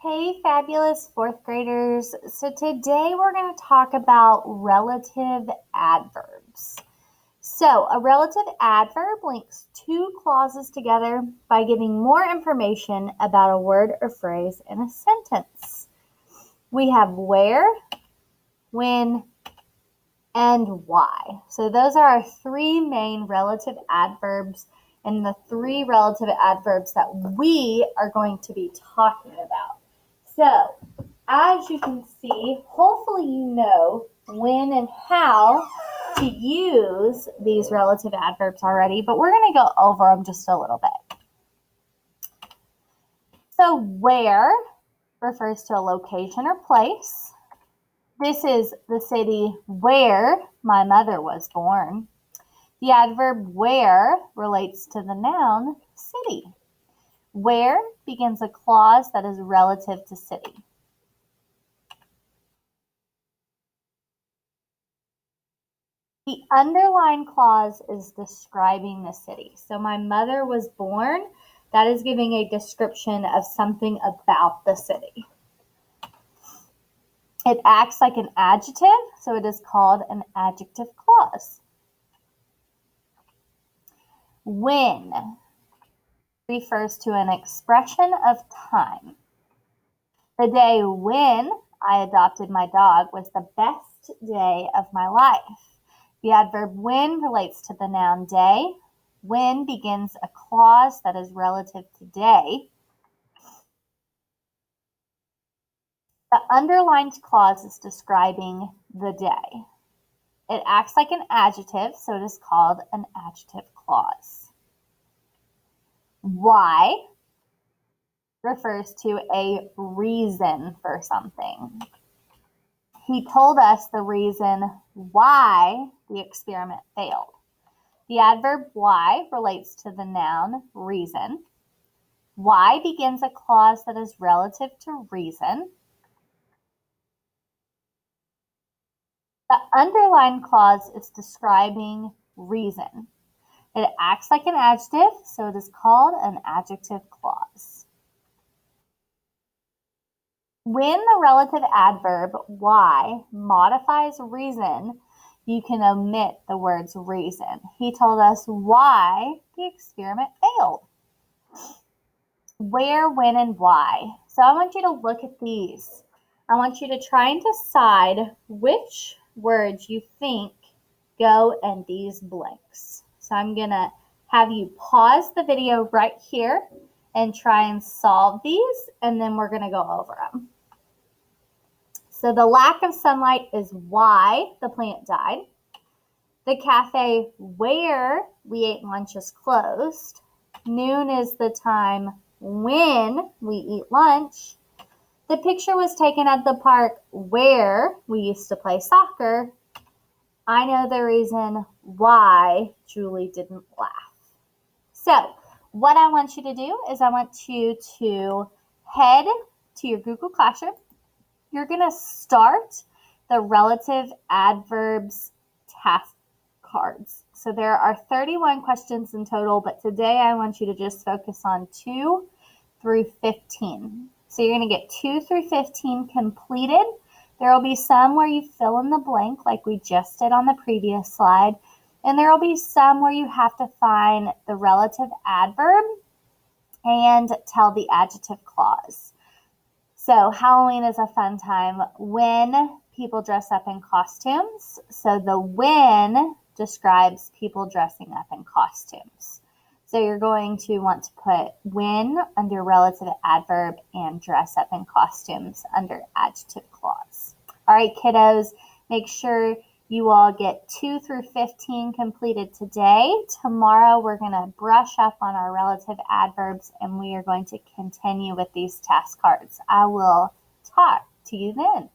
Hey, fabulous fourth graders. So today we're going to talk about relative adverbs. So a relative adverb links two clauses together by giving more information about a word or phrase in a sentence. We have where, when, and why. So those are our three main relative adverbs and the three relative adverbs that we are going to be talking about. So, as you can see, hopefully you know when and how to use these relative adverbs already, but we're going to go over them just a little bit. So, where refers to a location or place. This is the city where my mother was born. The adverb where relates to the noun city. Where begins a clause that is relative to city. The underlined clause is describing the city. So my mother was born. That is giving a description of something about the city. It acts like an adjective, so it is called an adjective clause. When refers to an expression of time. The day when I adopted my dog was the best day of my life. The adverb when relates to the noun day. When begins a clause that is relative to day. The underlined clause is describing the day. It acts like an adjective, so it is called an adjective clause. Why refers to a reason for something. He told us the reason why the experiment failed. The adverb why relates to the noun reason. Why begins a clause that is relative to reason. The underlined clause is describing reason. It acts like an adjective, so it is called an adjective clause. When the relative adverb why modifies reason, you can omit the words reason. He told us why the experiment failed. Where, when, and why. So I want you to look at these. I want you to try and decide which words you think go in these blanks. So I'm going to have you pause the video right here and try and solve these, and then we're going to go over them. So the lack of sunlight is why the plant died. The cafe where we ate lunch is closed. Noon is the time when we eat lunch. The picture was taken at the park where we used to play soccer. I know the reason why Julie didn't laugh. So what I want you to do is I want you to head to your Google Classroom. You're going to start the relative adverbs task cards. So there are 31 questions in total, but today I want you to just focus on 2 through 15. So you're going to get 2 through 15 completed. There will be some where you fill in the blank like we just did on the previous slide, and there will be some where you have to find the relative adverb and tell the adjective clause. So Halloween is a fun time when people dress up in costumes. So the when describes people dressing up in costumes. So you're going to want to put when under relative adverb and dress up in costumes under adjective clause. All right, kiddos, make sure you all get 2 through 15 completed today. Tomorrow, we're going to brush up on our relative adverbs, and we are going to continue with these task cards. I will talk to you then.